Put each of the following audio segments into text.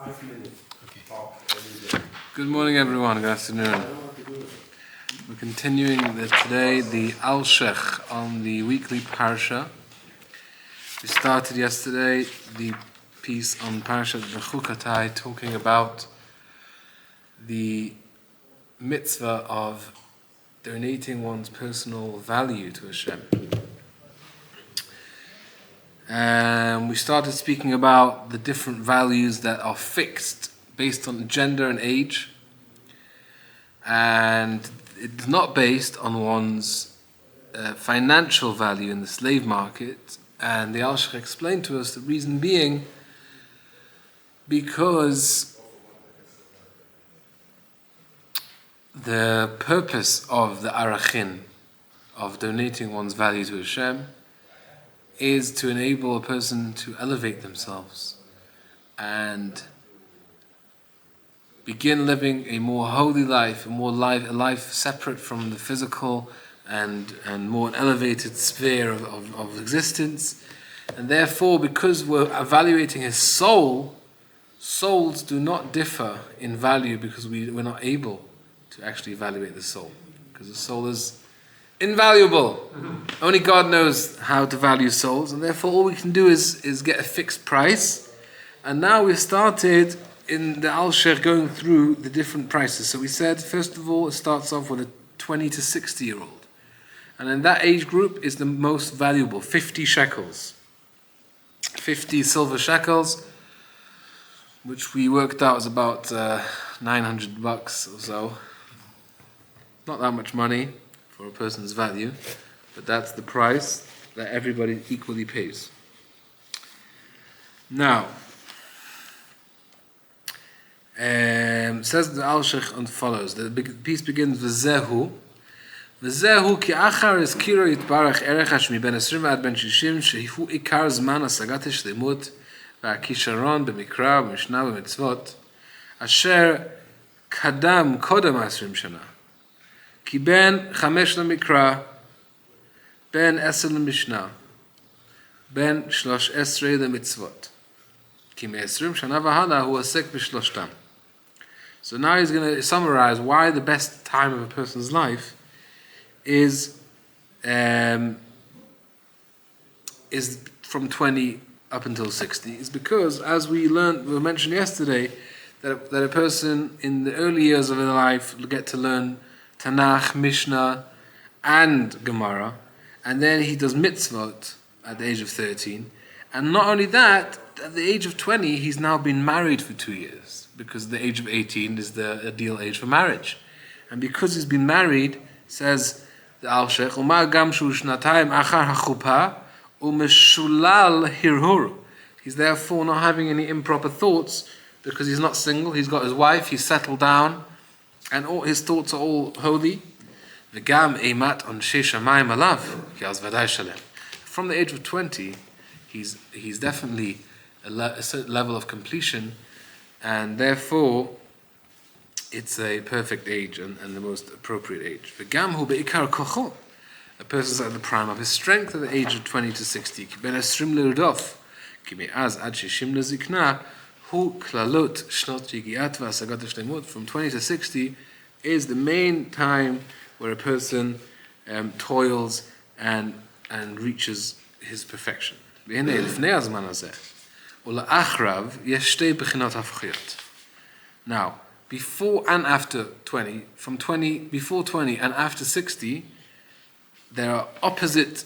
Okay. Good morning, everyone. Good afternoon. We're continuing today the Alshech on the weekly Parashat. We started yesterday the piece on Parashat Bechukotai, talking about the mitzvah of donating one's personal value to Hashem. And we started speaking about the different values that are fixed based on gender and age, and it's not based on one's financial value in the slave market. And the Alshech explained to us the reason being because the purpose of the arachin, of donating one's value to Hashem, is to enable a person to elevate themselves and begin living a more holy life, a life separate from the physical and more elevated sphere of existence. And therefore, because we're evaluating his soul, souls do not differ in value because we're not able to actually evaluate the soul, because the soul is invaluable. Only God knows how to value souls, and therefore all we can do is get a fixed price. And now we've started in the Alshech going through the different prices. So we said, first of all, it starts off with a 20 to 60 year old. And in that age group is the most valuable, 50 shekels. 50 silver shekels, which we worked out is about $900 or so. Not that much money for a person's value, but that's the price that everybody equally pays. Now, says the Alshech and follows. The piece begins v'zehu ki achar ezkiro yitbarach erech hashmi ben 20 ad ben 60 shehu ikar zman hasagat hashlemut v'akisharon b'mikra b'mishnah b'mitzvot asher kadam kodam 20 shana. כי בין 5 למקרא, בין 10 למשנה, בין 13 למצוות. כי מ-20 שנה והלאה הוא עוסק בשלושתם. So now he's going to summarize why the best time of a person's life is from 20 up until 60. It's because, as we mentioned yesterday, that a person in the early years of their life will get to learn Tanakh, Mishnah, and Gemara, and then he does mitzvot at the age of 13. And not only that, at the age of 20, he's now been married for 2 years, because the age of 18 is the ideal age for marriage. And because he's been married, says the Alshech, Umar gam shu shnatayim achar hachupa umeshulal hirhur. He's therefore not having any improper thoughts, because he's not single, he's got his wife, he's settled down, and all his thoughts are all holy. V'gam eimat onshei shamayim alav ki az vaday shalem. From the age of 20, he's definitely a certain level of completion, and therefore it's a perfect age and the most appropriate age. V'gam hu beikar kocho. A person's at the prime of his strength at the age of 20 to 60. Ki ben 20 l'irdof ki me'az ad 60 l'zikna. Hu klalot shnot yigiat v'asagat hashlemut. From 20 to 60 is the main time where a person toils and reaches his perfection. V'hinei lifnei hazman hazeh u'la'achrav yesh shtei bechinot hafchiyot. Now, before and after 20, before 20 and after 60, there are opposite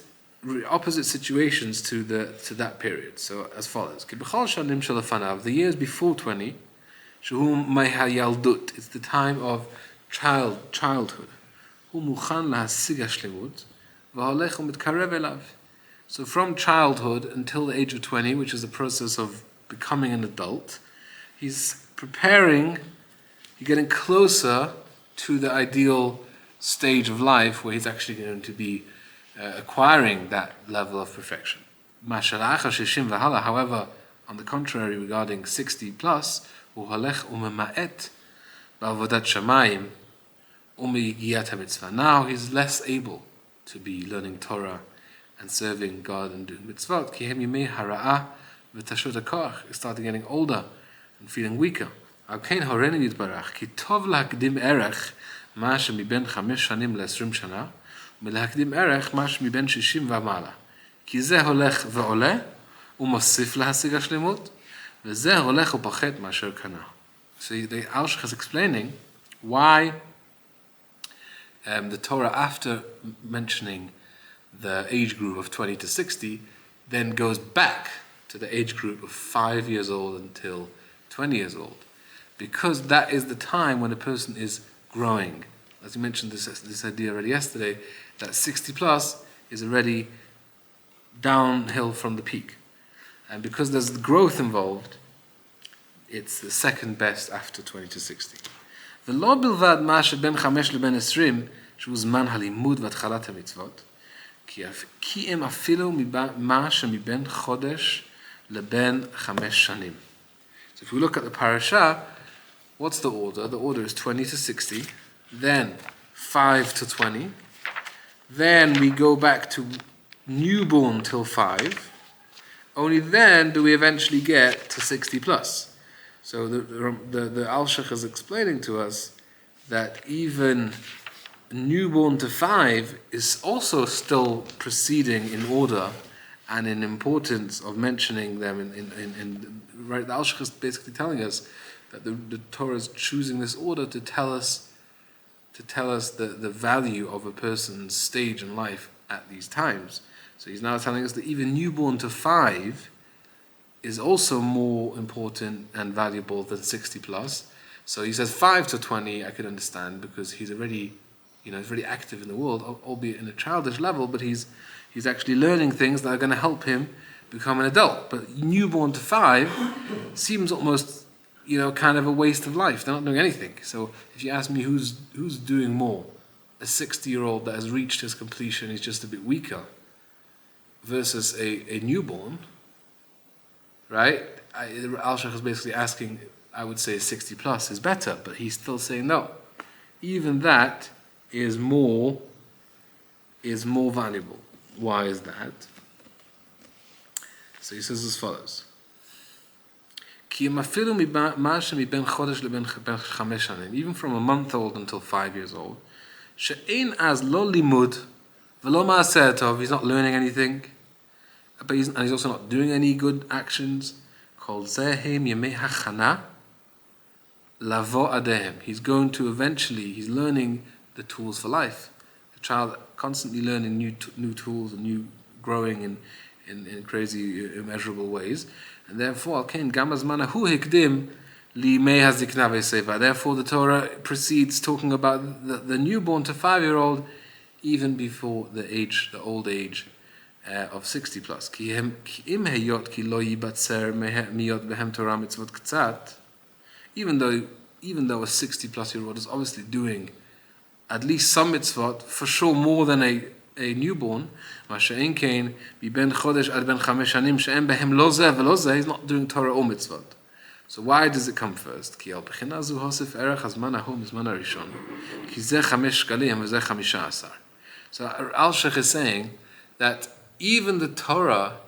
situations to that period. So as follows: the years before 20, it's the time of childhood. So from childhood until the age of 20, which is the process of becoming an adult, he's getting closer to the ideal stage of life where he's actually going to be acquiring that level of perfection. However, on the contrary, regarding 60 plus, now he's less able to be learning Torah and serving God and doing mitzvot. He started getting older and feeling weaker. Al kein horeni yitbarach, ki tov להקדים ערך מה שמבין 5 שנים ל-20 שנה, ולהקדים ערך מה שמבין 60 ומעלה. כי זה הולך ועולה, ומוסיף להשיג השלמות, וזה הולך ופוחת מאשר קנה. So the Alshech is explaining why the Torah, after mentioning the age group of 20 to 60, then goes back to the age group of 5 years old until 20 years old. Because that is the time when a person is growing. As you mentioned this idea already yesterday, that 60 plus is already downhill from the peak. And because there's growth involved, it's the second best after 20 to 60. ולא בלבד מה שבין 5 לבין 20, שהוא זמן הלימוד והתחלת המצוות, כי הם אפילו מה שמבין חודש לבין 5 שנים. So if we look at the parasha, what's the order? The order is 20 to 60, then 5 to 20, then we go back to newborn till 5, only then do we eventually get to 60 plus. So the Alshech is explaining to us that even newborn to 5 is also still proceeding in order and in importance of mentioning them. Right, the Alshech is basically telling us that the Torah is choosing this order to tell us the value of a person's stage in life at these times. So he's now telling us that even newborn to 5 is also more important and valuable than 60 plus. So he says 5 to 20 I could understand because he's already, he's very active in the world, albeit in a childish level, but he's actually learning things that are going to help him become an adult. But newborn to 5 seems almost, kind of a waste of life. They're not doing anything. So if you ask me who's doing more, a 60-year-old that has reached his completion is just a bit weaker versus a newborn, right? Alshech is basically asking, I would say 60 plus is better, but he's still saying no. Even that is more valuable. Why is that? So he says as follows. Even from a month old until 5 years old, she'ein az lo limud v'lo ma'aseh tov, he's not learning anything, but he's also not doing any good actions. Kol zehem yemei hachana lavo adehem. He's learning the tools for life. The child constantly learning new tools and new growing in crazy, immeasurable ways. And therefore, therefore the Torah proceeds talking about the newborn to 5-year-old even before the old age of 60 plus. Even though a 60 plus year old is obviously doing at least some mitzvot, for sure more than a newborn, he's not doing Torah or mitzvot. So why does it come first? So Alshech is saying that even the Torah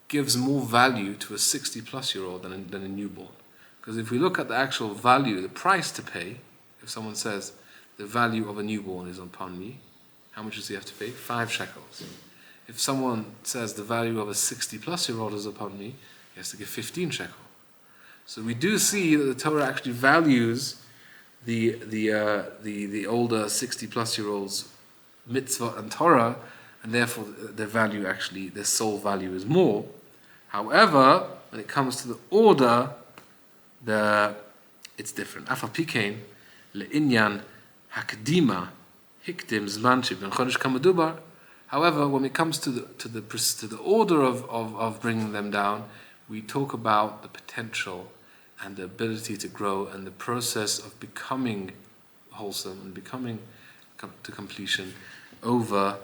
gives more value to a 60 plus year old than a newborn. Because if we look at the actual value, the price to pay, if someone says the value of a newborn is upon me, how much does he have to pay? 5 shekels. If someone says the value of a 60 plus year old is upon me, he has to give 15 shekels. So we do see that the Torah actually values the older 60 plus year olds mitzvah and Torah, and therefore their value actually, their soul value is more. However, when it comes to the order, it's different. Afa pikein le'inyan hakdima hikdim zman sheben chodesh kamadubar. However, when it comes to the order of bringing them down, we talk about the potential and the ability to grow and the process of becoming wholesome and becoming to completion over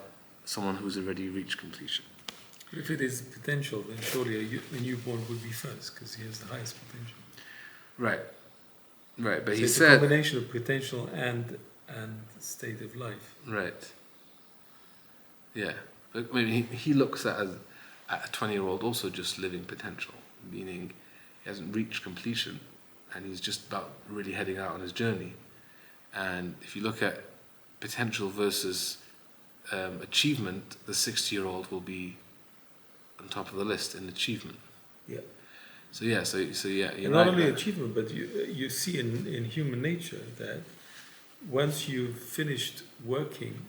someone who's already reached completion. If it is potential, then surely a newborn would be first because he has the highest potential. Right. But so he said a combination of potential and state of life. Right. Yeah, but I mean, he looks at a 20-year-old also just living potential, meaning he hasn't reached completion. and he's just about really heading out on his journey. And if you look at potential versus achievement, the 60-year-old will be on top of the list in achievement. Yeah. So yeah, you're And not right only there. achievement, but you see in human nature that once you've finished working,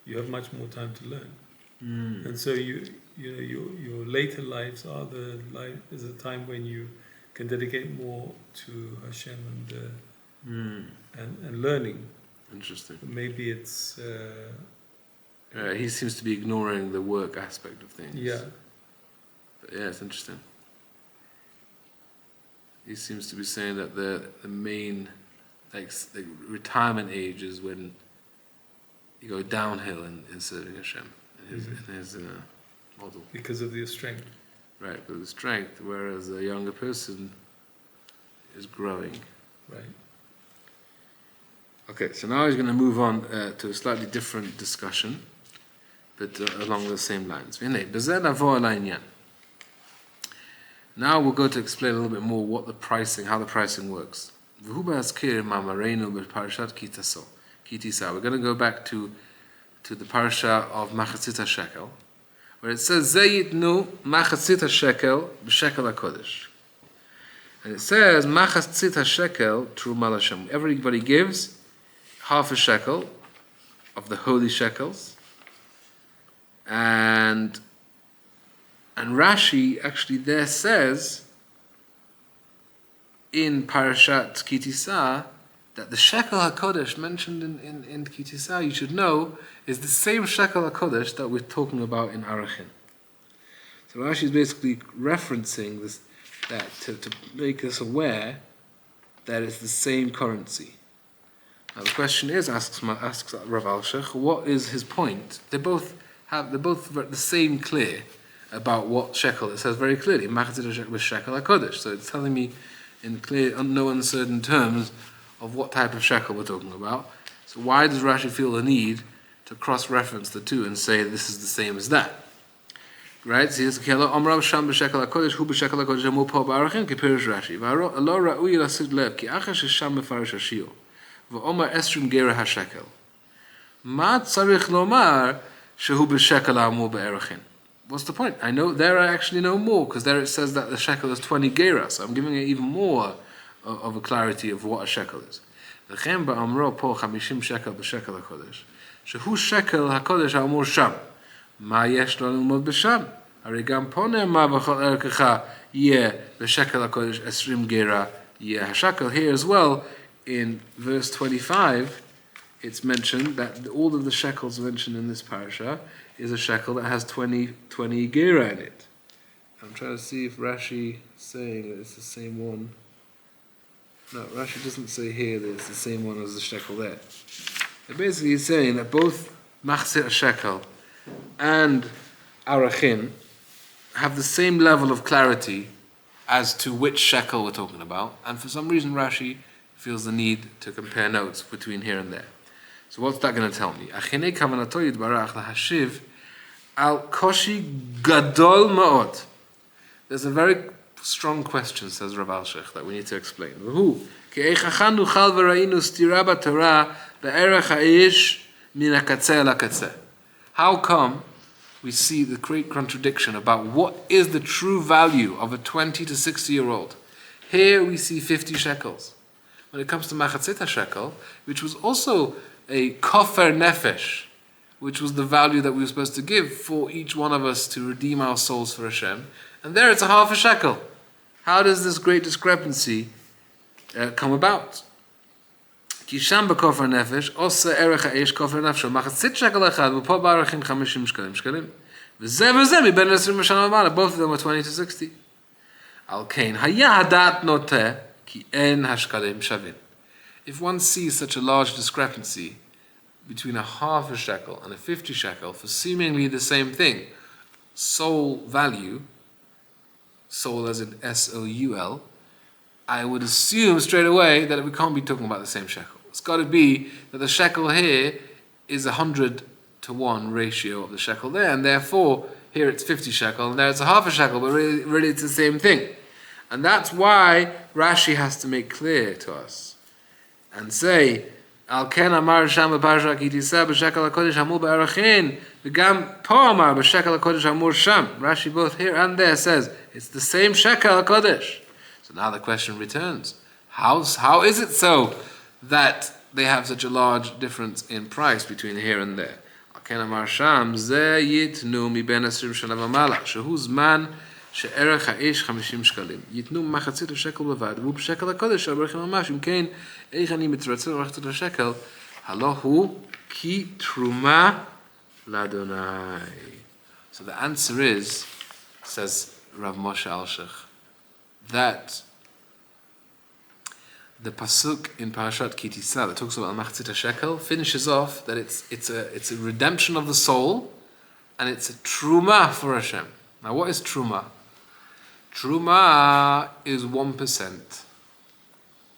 you have much more time to learn. And so your later lives is a time when you can dedicate more to Hashem and learning. Interesting. Maybe it's He seems to be ignoring the work aspect of things. yeah. But yeah, it's interesting. He seems to be saying that the main the retirement age is when you go downhill in serving Hashem in his model. Because of your strength. Right, with the strength, whereas a younger person is growing. Right. Okay, so now he's going to move on to a slightly different discussion, but along the same lines. Now we'll go to explain a little bit more how the pricing works. We're going to go back to the Parashat of Machatzit HaShekel, where it says, Zayitnu Machatzit HaShekel B'Shekel HaKodesh. And it says, Machatzit HaShekel Truma L'Hashem. Everybody gives half a shekel of the holy shekels. And Rashi actually there says in Parashat Kitisa that the shekel HaKodesh mentioned in Kitisa, you should know, is the same shekel HaKodesh that we're talking about in Arachin. So Rashi is basically referencing this, that to make us aware that it's the same currency. Now the question is, asks Rav Alshech, what is his point? They're both the same clear about what shekel. It says very clearly, Machatzit shekel HaKodesh. So it's telling me in clear, no uncertain terms of what type of shekel we're talking about. So why does Rashi feel the need to cross-reference the two and say this is the same as that? Right? So he says, Omrav Sham b'shekel HaKodesh, hu b'shekel HaKodesh, amu po b'arachim, ki pirish Rashi. V'lo ra'ui lasid lev, ki achash sham mefarish hashio. V'omar esrim gera hashekel. Ma tzarich lomar, shehu b'shekel amu b'arachim. What's the point? I actually know more, because there it says that the shekel is 20 gera, so I'm giving it even more of a clarity of what a shekel is. V'chem ba'amro po 50 shekel b'shekel HaKodesh, shehu shekel HaKodesh amur sham. Ma yesh lo lilmod b'sham. Hare gam po ne'emar v'chol erkecha yeh b'shekel HaKodesh esrim gera yeh hashekel. Here as well, in verse 25, it's mentioned that all of the shekels mentioned in this parasha is a shekel that has 20 gera in it. I'm trying to see if Rashi is saying that it's the same one. No, Rashi doesn't say here that it's the same one as the shekel there. It basically is saying that both Machzit HaShekel and Arachin have the same level of clarity as to which shekel we're talking about, and for some reason Rashi feels the need to compare notes between here and there. So what's that going to tell me? Achinei kavanato yitbarach lahashiv al koshi gadol ma'od. There's a very strong question, says Rav Alshech, that we need to explain. V'hu ke'echachanu chal v'ra'inu stira b'Torah be'erech ha'ish min hakatzeh lakatzeh. How come we see the great contradiction about what is the true value of a 20 to 60-year-old? Here we see 50 shekels. When it comes to Machatzit HaShekel, which was also a kofer nefesh, which was the value that we were supposed to give for each one of us to redeem our souls for Hashem, and there it's a half a shekel. How does this great discrepancy come about? Kisham b'kofer nefesh, osa erech ha'esh kofer nefesh, machatzit shekel echad, v'po b'arachin 50 shkelim. V'zeh v'zeh mi ben 20 shana v'mala, both of them were 20 to 60. Al kein haya hadat noteh, ki en hashkalim shavin. If one sees such a large discrepancy between a half a shekel and a 50 shekel for seemingly the same thing, soul value, soul as in S-O-U-L, I would assume straight away that we can't be talking about the same shekel. It's got to be that the shekel here is 100 to 1 ratio of the shekel there, and therefore here it's 50 shekel, and there it's a half a shekel, but really it's the same thing. And that's why Rashi has to make clear to us and say, Al ken amar sham b'parashat ki tisah b'shekel hakodesh hamur be'arachin v'gam po amar b'shekel hakodesh hamur sham. Rashi both here and there says it's the same shekel hakodesh. So now the question returns: how is it so that they have such a large difference in price between here and there? Al ken amar sham ze yitnu mi ben 20 shana v'mala shehu zman שערך האש 50 שקלים. ייתנו מחצית השקל בלבד, והוא בשקל הקודש, הברכם ממש, אם כן, איך אני מתרצה למחצית השקל, הלא הוא כי תרומה לאדוני. So the answer is, says Rav Moshe Alshech, that the pasuk in Parashat Ki Tisah that talks about Machzit HaShekel finishes off that it's a redemption of the soul, and it's a truma for Hashem. Now what is truma? Truma is 1%.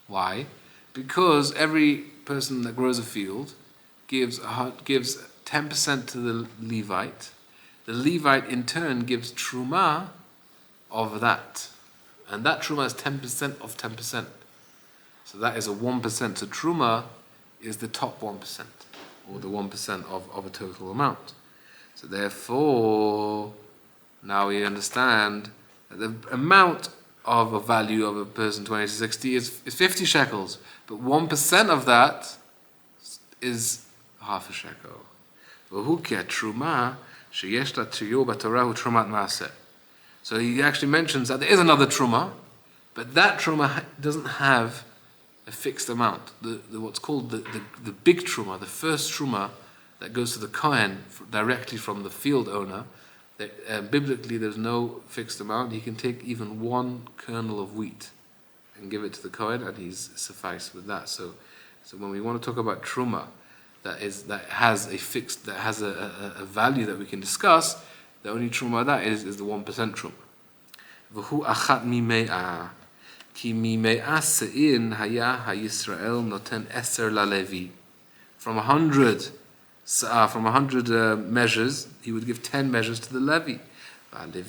Why? Because every person that grows a field gives 10% to the Levite. The Levite in turn gives truma of that. And that truma is 10% of 10%. So that is a 1%. So truma is the top 1%, or the 1% of a total amount. So therefore, now we understand that the amount of a value of a person 20 to 60 is 50 shekels, but 1% of that is half a shekel. So he actually mentions that there is another truma, but that truma doesn't have a fixed amount. What's called the big truma, the first truma that goes to the Kohen directly from the field owner, biblically there's no fixed amount. He can take even one kernel of wheat and give it to the Kohen, and he's sufficed with that. So when we want to talk about truma, that has a value that we can discuss, the only truma that is the 1% truma. V'hu achat mime'ah, ki mime'ah se'in haya ha'Yisrael noten eser lalevi. From 100 measures, he would give 10 measures to the Levi. The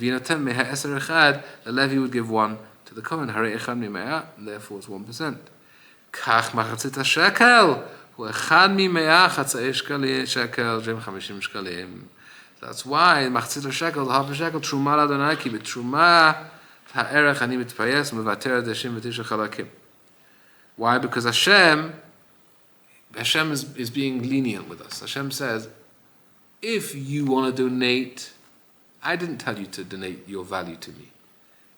Levi would give 1 to the Kohen, and therefore it's 1%. Kach machatzit ha-shekel, hu echad mime'ah chatzai shekel, jem 50 shekalim. That's why machatzit ha-shekel, half a shekel, truma l'Adonai, ki b'truma ha'erech ani mitpayes, mevater deshim v'tisha chalakim. Why? Because Hashem is being lenient with us. Hashem says, if you want to donate, I didn't tell you to donate your value to me.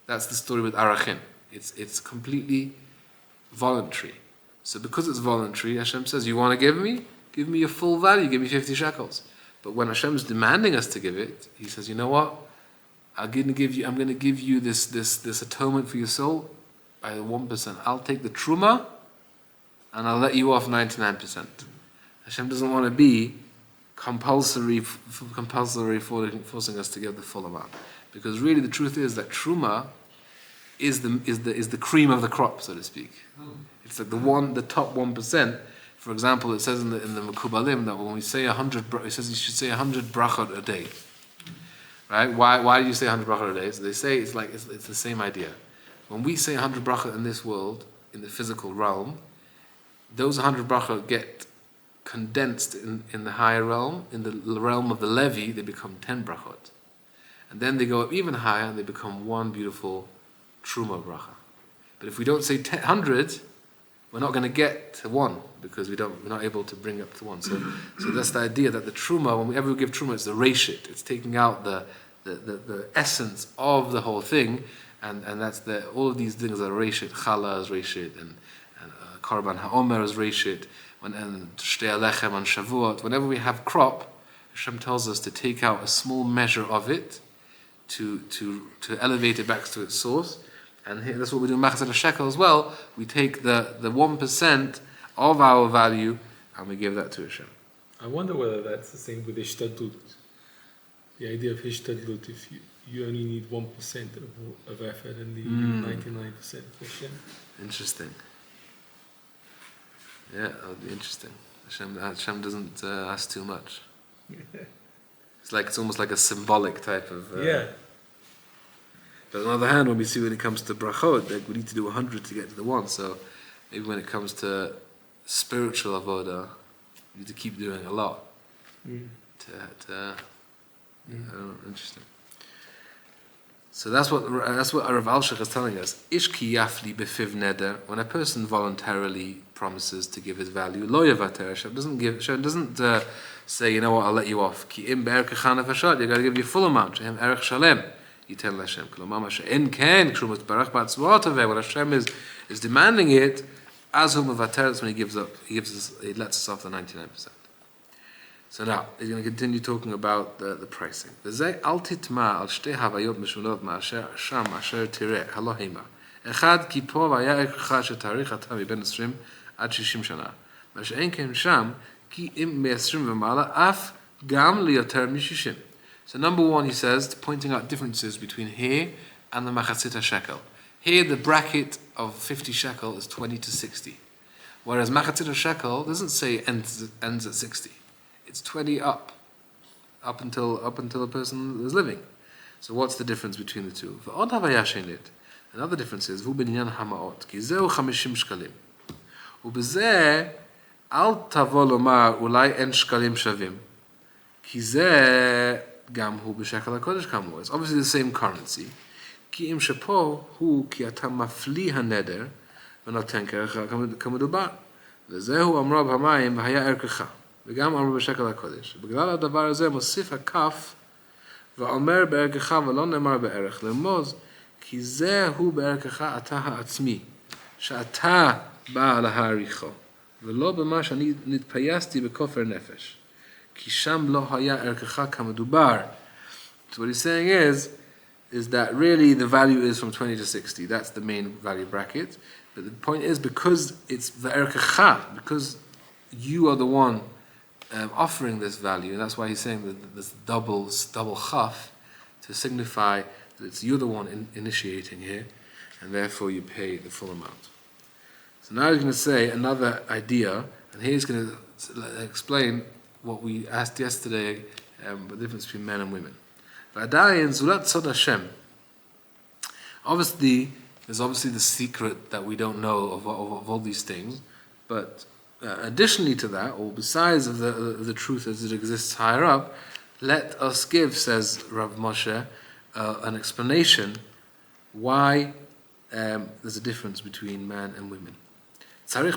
That's the story with Arachin. It's completely voluntary. So because it's voluntary, Hashem says, you want to give me your full value, give me 50 shekels. But when Hashem is demanding us to give it, He says, you know what? I'm going to give you this atonement for your soul by 1%. I'll take the truma, and I'll let you off 99%. Hashem doesn't want to be compulsory forcing us to give the full amount, because really the truth is that truma is the cream of the crop, so to speak. It's like the top 1%. For example, it says in the Mekubalim that when we say 100, it says you should say 100 brachot a day. Right? Why do you say 100 brachot a day? So they say it's the same idea. When we say 100 brachot in this world, in the physical realm, those 100 brachot get condensed in the higher realm. In the realm of the Levi, they become 10 brachot. And then they go up even higher, and they become one beautiful truma bracha. But if we don't say 100, we're not going to get to 1, because we're not able to bring up to 1. So that's the idea, that the truma, whenever we give truma, it's the reshit. It's taking out the essence of the whole thing, and that's all of these things are reshit. Challah is reshit, and Korban HaOmer is reshit, and Shtei Alechem on Shavuot. Whenever we have crop, Hashem tells us to take out a small measure of it to elevate it back to its source. And here, that's what we do in Machzor HaShekel as well. We take the 1% of our value and we give that to Hashem. I wonder whether that's the same with Hishtadlut. The idea of Hishtadlut, if you only need 1% of effort and you need 99% for Hashem. Interesting. Yeah, that would be interesting. Hashem doesn't ask too much. It's almost like a symbolic type of... Yeah. But on the other hand, when we see when it comes to brachot, like we need to do 100 to get to the 1. So maybe when it comes to spiritual avodah, you need to keep doing a lot. Interesting. So that's what Rav Alshech is telling us. Ish ki yafli befiv neder. When a person voluntarily promises to give his value, lo yavater. Hashem doesn't say, you know what, I'll let you off. Ki im be'erkecha nefashot. You got to give your full amount. Shehem erech shalem. Yitel Hashem. Klomar ma she'en ken k'shum barach ba'atzvot aveh. When Hashem is demanding it, as hu mevater, that's when he gives up. He lets us off the 99%. So now, he's going to continue talking about the pricing. V'zeh al titma al shtei havayot meshunot ma'asher sham asher tireh halohema. Echad ki po v'aya ekcha shetarich ata miben 20 ad 60 shana. Ma she'en ken sham ki im me-20 v'mala af gam liyoter mi-60. So number one, he says, pointing out differences between here and the machatzit shekel. Here, the bracket of 50 shekel is 20 to 60. Whereas machatzit shekel doesn't say ends at 60. It's 20 up until a person is living. So what's the difference between the two? Another difference is hu binyan hamaot ki zeu 50 shkalim. Ubezeh al tavo lomar ulai en shkalim shavim ki zeh gam hu b'shekel hakodesh kamor. It's obviously the same currency. Ki im shepo hu ki ata mafli haneder v'noten kerecha kamedubar. V'zehu amra b'hamayim v'haya erkecha. וגם אמרו בשקל הקודש. בגלל הדבר הזה מוסיף הכף ואומר בערכך ולא נאמר בערך. לרמוז, כי זהו בערכך אתה העצמי, שאתה בא להעריכו, ולא במה שאני נתפייסתי בכופר נפש. כי שם לא היה ערכך כמדובר. So what he's saying is that really the value is from 20 to 60. That's the main value bracket. But the point is, because it's v'erkecha, because you are the one offering this value, and that's why he's saying that this double chaf to signify that it's you're the one initiating here, and therefore you pay the full amount. So now he's going to say another idea, and here he's going to explain what we asked yesterday, the difference between men and women. Obviously, there's the secret that we don't know of all these things, but additionally to that, or besides of the truth as it exists higher up, let us give, says Rav Moshe, an explanation why there's a difference between man and women. We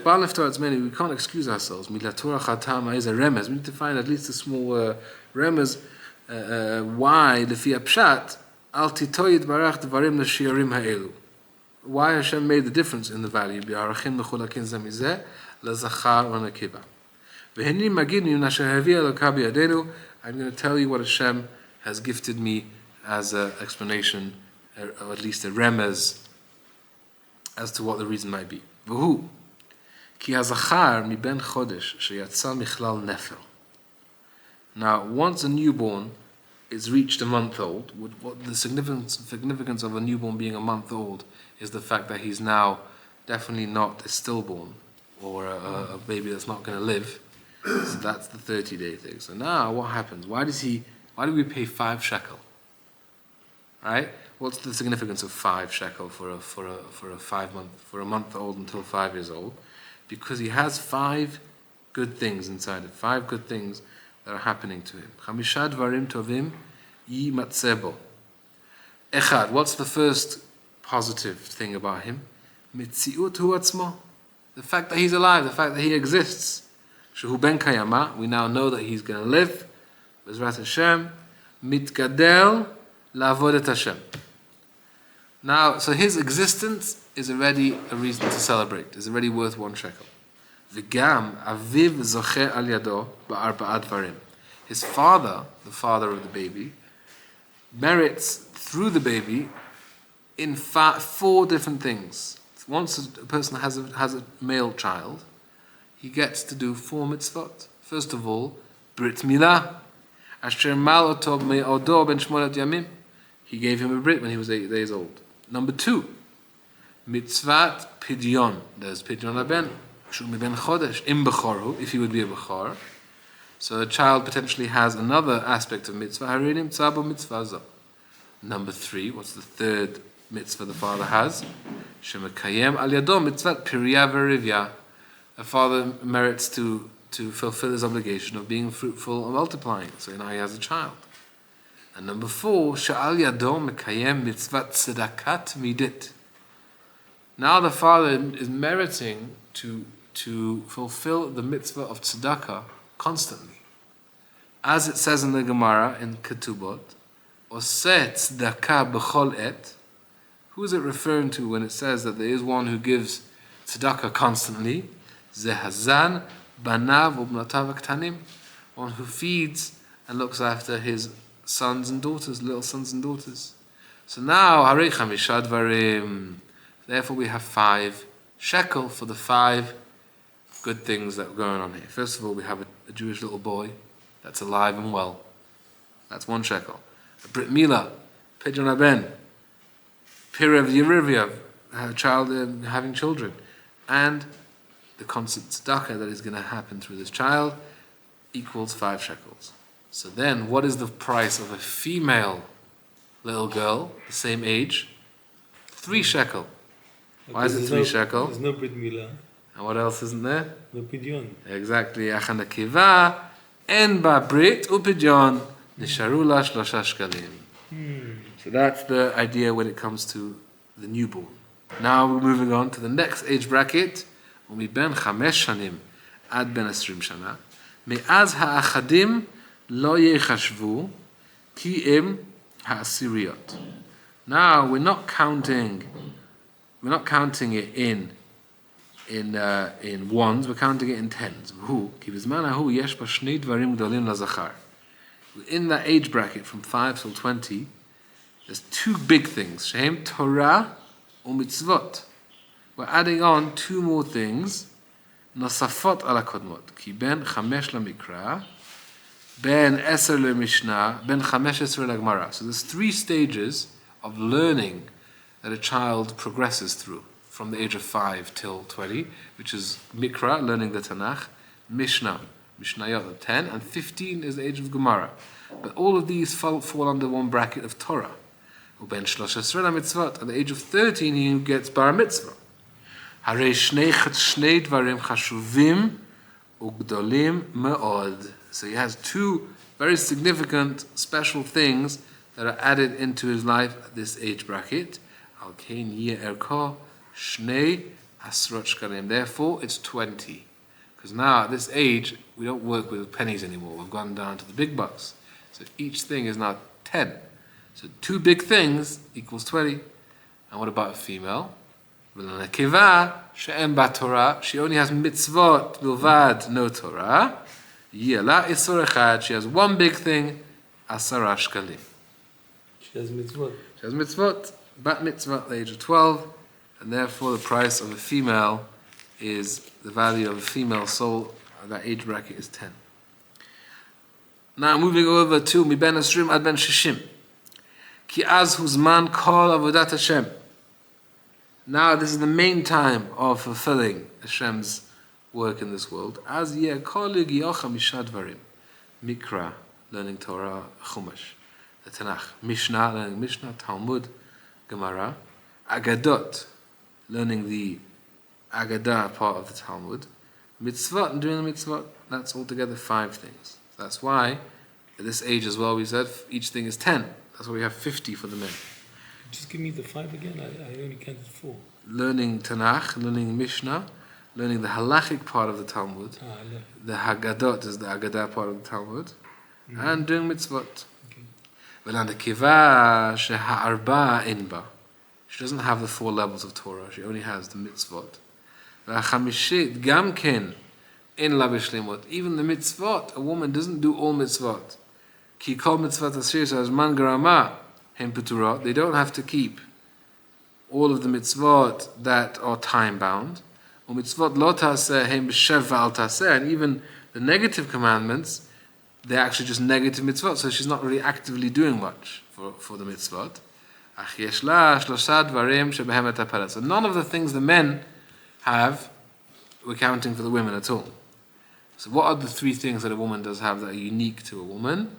can't excuse ourselves. We need to find at least a small remez why lefi pshat al titoy yitbarach dvarim l'shiurim ha'elu. Why Hashem made the difference in the value. Bi'arachin mechulakin zamizeh lezachar v'nekiva. V'heni magidnu nasher havia eloka biyadenu. I'm going to tell you what Hashem has gifted me as an explanation, or at least a remez, as to what the reason might be. V'hu ki hazachar mi ben chodesh sheyatza michlal nefel. Now, once a newborn is reached a month old, what the significance of a newborn being a month old is the fact that he's now definitely not a stillborn or a baby that's not going to live. So that's the 30-day thing. So now what happens? Why do we pay 5 shekel? Right? What's the significance of 5 shekel for a month old until 5 years old? Because he has 5 good things inside it, 5 good things that are happening to him. Chamisha dvarim tovim yimatzebo. Echad, what's the first positive thing about him? Mitziut hu atzmo. The fact that he's alive, the fact that he exists. Shehu ben kayama, we now know that he's going to live. Bezrat Hashem. Mitgadel la'avodet Hashem. Now, so his existence is already a reason to celebrate. It's already worth 1 shekel. V'gam aviv zoche al yado ba'arba'at dvarim. His father, the father of the baby, merits through the baby in 4 different things. Once a person has a male child, he gets to do 4 mitzvot. First of all, brit milah, asher mal oto me'odo ben shmonat yamim. He gave him a brit when he was 8 days old. Number 2, mitzvat pidyon. There's pidyon haben. If he would be a bechor, so a child potentially has another aspect of mitzvah. Number 3, what's the third mitzvah the father has? Shemekayem al yado mitzvat pirya v'rivya. A father merits to fulfill his obligation of being fruitful and multiplying. So now he has a child. And number 4, sha'al yado mekayem mitzvat tzedakah midit. Now the father is meriting to fulfill the mitzvah of tzedakah constantly. As it says in the Gemara in Ketubot, Oseh tzedakah b'chol et. Who is it referring to when it says that there is one who gives tzedakah constantly? Zehazan banav ubnatav ktanim. One who feeds and looks after his sons and daughters, little sons and daughters. So now, harei chamisha dvarim. Therefore we have 5 shekel for the 5 good things that are going on here. First of all, we have a Jewish little boy that's alive and well. That's 1 shekel. A Brit Milah, Pidyon Aben, Pirev Yerivya, a child having children, and the constant tzedakah that is going to happen through this child equals 5 shekels. So then, what is the price of a female little girl, the same age? 3 shekel. Why is it 3 shekel? There's no Brit Milah. And what else isn't there? No Pidyon. Exactly. Achana kiva, en ba brit upidyon, nisharu la 3 shekalim. So that's the idea when it comes to the newborn. Now we're moving on to the next age bracket. ומבין 5 שנים עד בין 20 שנה, מאז האחדים לא יחשבו כי הם העשיריות. Now we're not counting it in ones, we're counting it in tens. והוא, כי בזמן ההוא יש בה 2 דברים גדולים לזכר. In that age bracket from 5 till 20, there's 2 big things, שהם תורה ומצוות. We're adding on 2 more things, נוספות על הקודמות, כי בין 5 למקרא, בין 10 למשנה, בין 15 לגמרא. So there's 3 stages of learning that a child progresses through from the age of 5 till 20, which is Mikra, learning the Tanakh, Mishnah, Mishnayot of 10, and 15 is the age of Gemara. But all of these fall under 1 bracket of Torah. ובין 13 למצוות, at the age of 13 he gets bar mitzvah. הרי שני דברים חשובים וגדולים מאוד. So he has 2 very significant, special things that are added into his life at this age bracket. על כן יהיה ערכו 2 עשרות שקלים. Therefore, it's 20. Because now, at this age, we don't work with pennies anymore. We've gone down to the big bucks. So each thing is now 10. So 2 big things equals 20. And what about a female? ולנקבה שאין בה תורה, she only has mitzvot בלבד, no Torah, יהיה לה איסור אחד, she has 1 big thing, 10 שקלים. She has mitzvot. She has mitzvot, bat mitzvah at the age of 12, and therefore the price of a female is, the value of a female soul, that age bracket is 10. Now moving over to מבין 20 עד בין 60. כי אז הוא זמן כל עבודת השם. Now this is the main time of fulfilling Hashem's work in this world. As yeh kol yigiocha mishadvarim. Mikra, learning Torah, Chumash, the Tanakh. Mishnah, learning Mishnah, Talmud, Gemara. Agadot, learning the Agadah part of the Talmud. Mitzvot, and doing the mitzvot. That's altogether 5 things. So that's why, at this age as well, we said each thing is 10. That's why we have 50 for the men. Just give me the 5 again. I only counted 4. Learning Tanakh, learning Mishnah, learning the halachic part of the Talmud. The Haggadot is the Agadah part of the Talmud. And doing mitzvot. ולנקבה שהארבע אין בה. She doesn't have the 4 levels of Torah. She only has the mitzvot. והחמישית גם כן אין לה בשלמות. Even the mitzvot, a woman doesn't do all mitzvot. כי כל מצוות אסיר שהזמן גרמה הם פטורות. They don't have to keep all of the mitzvot that are time bound. ומצוות לא תעשה הם בשב ואל תעשה. And even the negative commandments, they're actually just negative mitzvot, so she's not really actively doing much for the mitzvot. אך יש לה 3 דברים שבהם מטפלת. So none of the things the men have, we're counting for the women at all. So what are the 3 things that a woman does have that are unique to a woman?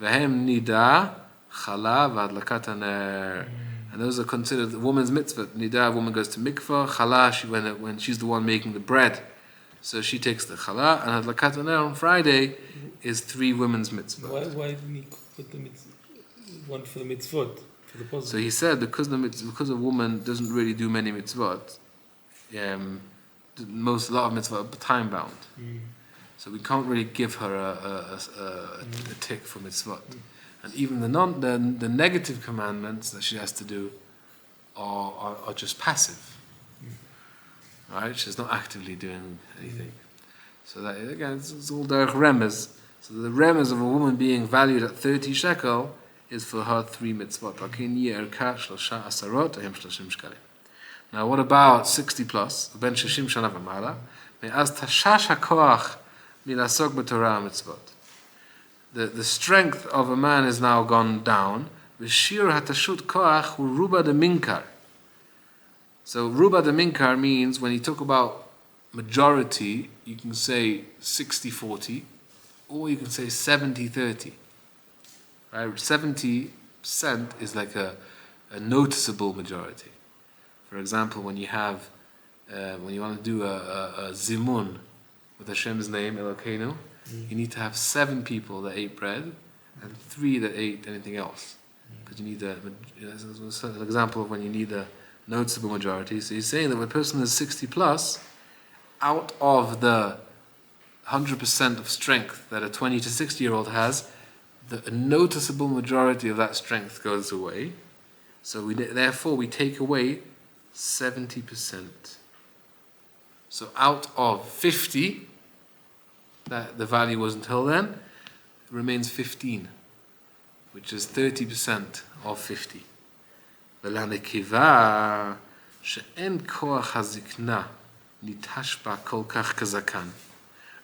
והם נידה Chala v'adlakat haner. And those are considered the woman's mitzvah. Nida, a woman goes to mikvah. Chala, when she's the one making the bread, so she takes the chala. And adlakat haner on Friday is 3 women's mitzvah. Why didn't he put the one for the mitzvot, for the positive? So he said because a woman doesn't really do many mitzvot, a lot of mitzvot are time bound. So we can't really give her a tick for mitzvot. And even the negative commandments that she has to do are just passive. Right? She's not actively doing anything. So that again, it's all derech remez. So the remez of a woman being valued at 30 shekel is for her 3 mitzvot. Now what about 60 plus? Ben 60 shana v'mala. Me'az tashash hakoach milasok b'torah mitzvot. The strength of a man is now gone down. V'shir hatashut koach hu ruba de minkar. So ruba de minkar means when you talk about majority, you can say 60-40, or you can say 70-30. Right? 70% is like a noticeable majority. For example, when you have when you want to do a zimun with Hashem's name Elokeinu, you need to have 7 people that ate bread and 3 that ate anything else, because you need an example of when you need a noticeable majority. So he's saying that when a person is 60 plus, out of the 100% of strength that a 20 to 60-year-old has, a noticeable majority of that strength goes away. So therefore we take away 70%. So out of 50, that the value was until then, remains 15, which is 30% of 50. ולנקבה שאין כוח הזקנה נתחשבה כל כך כזקן.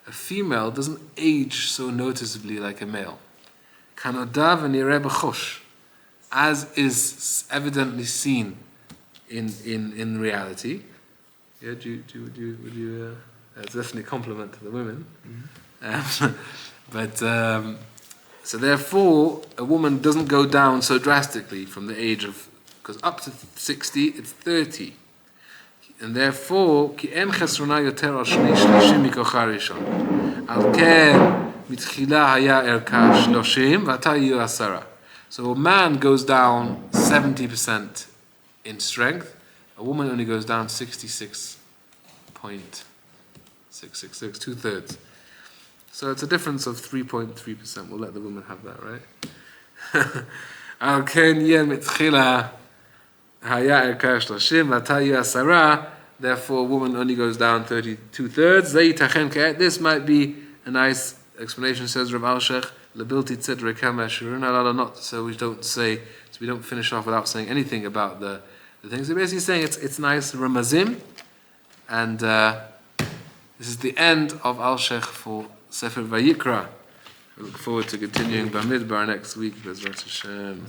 A female doesn't age so noticeably like a male. כנודע ונראה בחוש, as is evidently seen in reality. Yeah, would you that's definitely a compliment to the women. So therefore, a woman doesn't go down so drastically from the age of, because up to 60, it's 30. And therefore, כי אין חסרונה יותר על 2/3 מכוחה ראשון. על כן, מתחילה היה ערכה 30, ועתה יהיו 10. So a man goes down 70% in strength, a woman only goes down 66.666, 2/3. So it's a difference of 3.3%. We'll let the woman have that, right? על כן יהיה מתחילה היה ערכה 30, ועתה יהיו 10. Therefore, a woman only goes down 2/3. זה ייתכן כעת. This might be a nice explanation, says Rav Alshech. L'bilti tzedre kama shiruna la not. So we don't finish off without saying anything about the things. So basically saying it's nice ramazim, and this is the end of Alshech for Sefer Vayikra. I look forward to continuing Bamidbar next week. Bezrat Hashem.